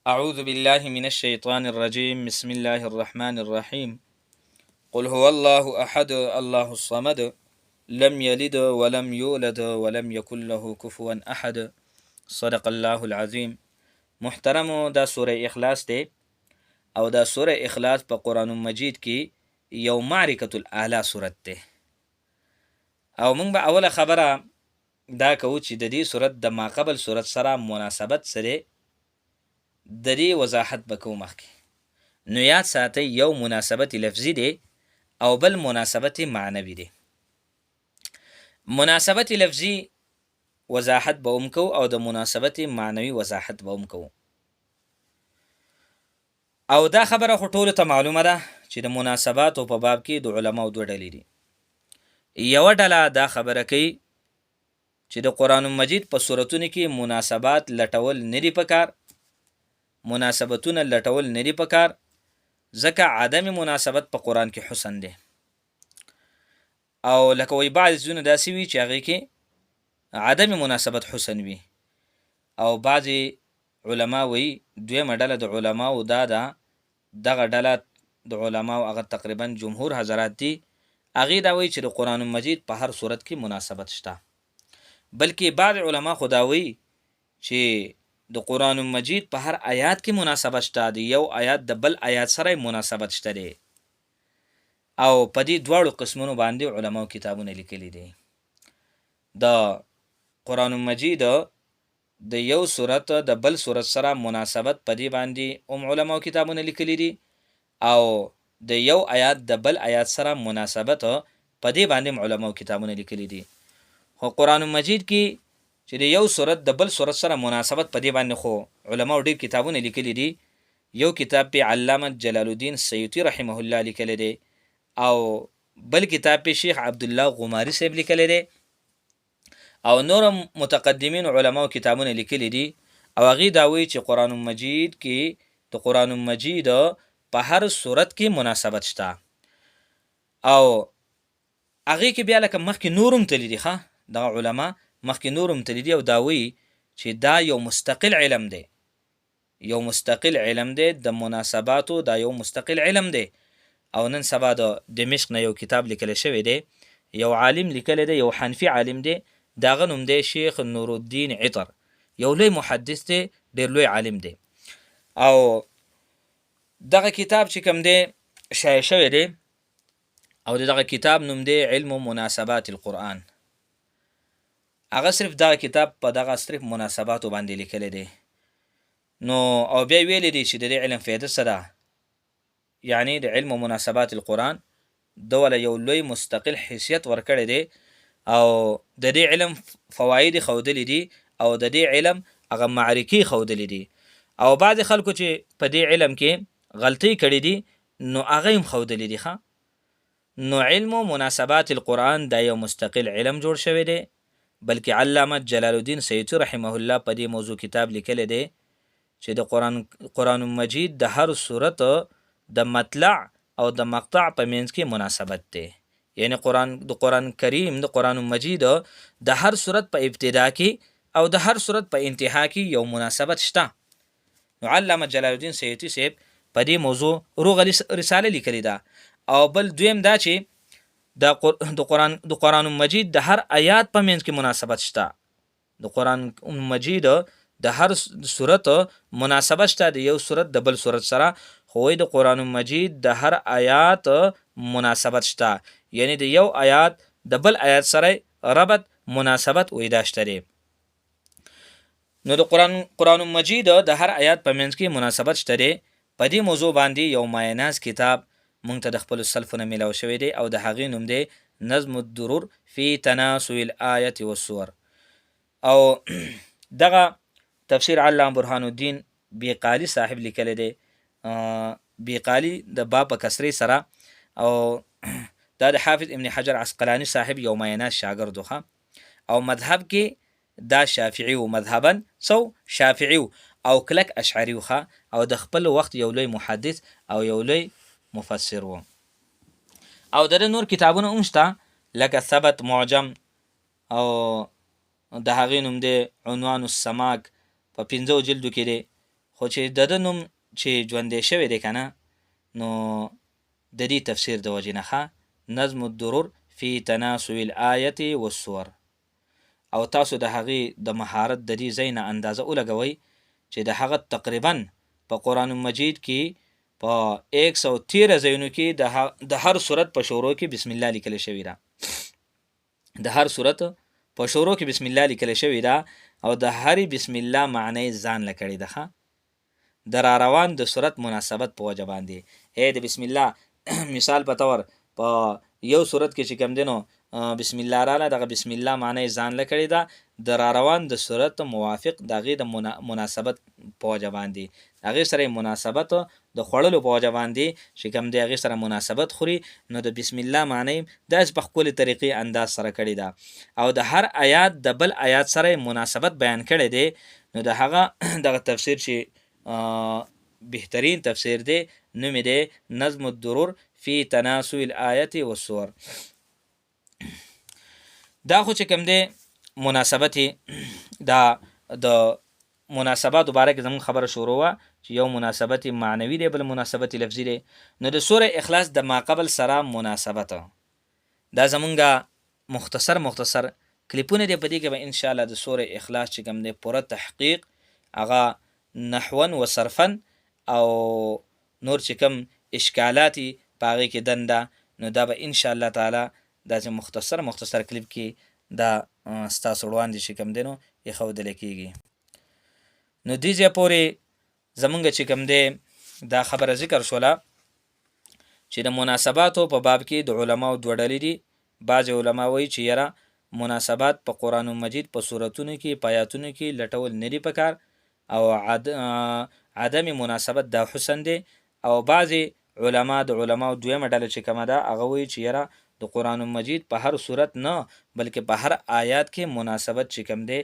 أعوذ بالله من الشيطان الرجيم بسم الله الرحمن الرحيم قل هو الله أحد الله الصمد لم يلد ولم يولد ولم يكن له كفوا أحد صدق الله العظيم. محترمو دا سوره اخلاص دی او دا سوره اخلاص په قرآن مجید کې یو معرکة الاعلی سورت دی او موږ به اوله خبره دا کوو چې د دې سورت د ماقبل سورت سره مناسبت سره د دې وضاحت بکو مخکې. نو یاد ساتئ یو مناسبت لفظي دی او بل مناسبت معنوي دی. مناسبت لفظي وضاحت به هم کوو او د مناسبت معنوي وضاحت به هم کوو. او دا خبره خو ټولو ته معلومه ده چې د مناسباتو په باب کې د علماو دوه ډلې دي. یوه ډله دا خبره کوي چې د قرآن مجید په سورتونو کې مناسبات لټول نه دي پکار، مناسبتونه لټول نه دي پکار، ځکه عدم مناسبت په قرآن کې حسن دی. او لکه وی بعض ځینو داسې وي چې هغې کې عدم مناسبت حسن وي، او بعضې علما وی دویمه ډله د علماو دا ده، دغه ډله د علماو هغه تقریبا جمهور حضرات دي، هغې دا وی چې د قرآن مجید په هر صورت کې مناسبت شته. بلکې بعض علما خو دا وی چې د قرآن مجید په هر آیات کې مناسبت شته دی، یو آیات د بل آیات سره مناسبت شته دی. او په دې دواړو قسمونو باندې علماو کتابونه لیکلي دي. د قرآن مجید د یو صورت د بل صورت سره مناسبت په دې باندې هم علماو کتابونه لیکلي دي، او د یو آیات د بل آیات سره مناسبت په دې باندې علماو کتابونه لیکلي دي. خو قرآن مجید کې چې د یو صورت د بل صورت سره مناسبت په دې باندې خو علماو ډېر کتابونه لیکلي دي. یو کتاب په علامه جلال الدین سیوطي رحمه الله لیکلی دی، او بل کتاب په شیخ عبدالله غماری صاحب لیکلی دی، او نور متقدمین علماو کتابونه لیکلي دي. او هغې دا وایي چې قرآن مجید کې د قرآن مجید په هر صورت کې مناسبت شته. او هغې کې بیا لکه مخکې نورم تلي دي، دغه علما مخکې نورم تلي دي، او دا وایي چې دا یو مستقل علم دی، یو مستقل علم دی د مناسباتو، دا یو مستقل علم دی. او نن سبا د دمشق نه یو کتاب لیکلی شوی دی، یو عالم لیکلی دی، یو حنفي عالم دی، دغه نوم دی شیخ نورالدین عطر، یو لوی محدث دی، ډېر لوی عالم دی. او دغه کتاب چې کوم دی شایع شوی دی، او دغه کتاب نوم دی علم مناسبات القرآن. هغه صرف دغه کتاب په دغه صرف مناسباتو باندې لیکلی دی. نو او بیا ویلی دی چې د دې علم فایده څه ده، یعنی د علم مناسبات القرآن دوله یو لوی مستقل حیثیت ورکړی دی، او د دې علم فواید ښودلی دي، او د دې علم هغه معرکې ښودلی دي. او بعضې خلکو چې په دې علم کې غلطۍ کړي دي نو هغه هم ښودلی دي. نو علم مناسبات القرآن دا یو مستقل علم جوړ شوی دی. بلکې علامه جلال الدین سیوطي رحمه الله په دې موضوع کتاب لیکلی دی چې د قرآن مجید د هر صورت د مطلع او د مقطع په منځ کې مناسبت دی. یعنی د قرآن کریم د قرآن مجید د هر صورت په ابتدا کې او د هر صورت په انتها کې یو مناسبت شته. نو علامه جلال الدین سیوطي صاحب په دې موضوع روغه رساله لیکلې ده. او بل دویم دا چې د قرآن مجید د هر آیات په منځ کې مناسبت شته. د قرآن مجید د هر صورت مناسبت شته د یو صورت د بل صورت سره، خو د قرآن مجید د هر آیات مناسبت شته، یعنی د یو آیات د بل آیات سره ربط مناسبت ویدا شته دی. نو د قرآن مجید د هر آیات په منځ کې مناسبت شته دی. په دې موضوع باندې یو مایناز کتاب مونږ ته د خپلو سلفونه میلاو شوی دی، او د هغې نوم دی نظم الدرور فی تناسب الآیة والسور. او دغه تفسیر علامه برهان الدین بیقالی صاحب لیکلی دی، بیقالی د با په کسرې سره، او دا د حافظ ابن حجر عسقلانی صاحب یو مایناز شاګرد و. او مذهب کې دا شافعي و، مذهبا شافعي و، او کلک اشعري و، او د خپل وخت یو لوی محدث او یو لوی مفسر و. او د نور کتابونه هم شته لکه ثبت معجم، او د هغې نوم دی عنوان السماک، په 5 جلدو کې دی. خو چې د ده نوم چې ژوندی شوی دی که نه، نو د دې تفسیر د وجې نه نظم الدرر فی تناسب الآیة والسور، او تاسو د هغې د مهارت د دې ځای نه اندازه ولګوئ چې د هغه تقریبا په قرآن مجید کې په 113 ځایونو کې د هر صورت په شروع کې بسم الله لیکل شوی ده. د هر صورت په شروع کې بسم الله لیکل شوی ده، او د هرې بسم الله معنی ځان لکړی ده. د را روان د صورت مناسبت په وجه باندې د بسم الله مثال په تور په یو صورت کې چې کوم دی نو بسم الله رااله، دغه بسم الله معنی ځان لکړی ده. د را روان د صورت موافق د هغې د مناسبت په وجه باندې، هغې سره مناسبت د خوړلو په وجه باندې چې کوم دی هغې سره مناسبت خوري، نو د بسم الله معنی داسې په ښکلې طریقې انداز سره کړی ده، او د هر آیات د بل آیات سره مناسبت بیان کړی دی. نو د هغه دغه تفسیر چې بهترین تفسیر دی نوم دی نظم الدرر فی تناسب الآیة والسور. دا خو چې کوم دی مناسبت دا د مناسبات مبارک زمون خبره شروع وا چې یو مناسبت معنوي دی، بل مناسبت لفظي دی. نو د سوره اخلاص د ما قبل سره مناسبت دا زمونږه مختصر کلیپونه دی، په دې کې به ان شاء الله د سوره اخلاص چې کوم دی پوره تحقیق هغه نحوا و صرفا او نور چې کوم اشکالات په هغې کې دنده، نو دا به ان شاء الله تعالی دا چې مختصر کلیپ کې دا ستاسو وړاندې چې کوم دی نو ایښودلی کېږي. نو دې ځای پورې زمونږ چې کوم دی دا خبره ذکر شوله چې د مناسباتو په باب کې د علماو دوه ډلې دي. بعضې علما وایي چې یاره مناسبات په قرآن مجید په صورتونو کې په آیاتونو کې لټول نه دي پکار، او عدم مناسبت دا حسن دی. او بعضې علما د علماو دویمه ډله چې کومه ده هغه وایي چې یاره د قرآن مجید په هر صورت نه بلکې په هر آیات کې مناسبت چې کوم دی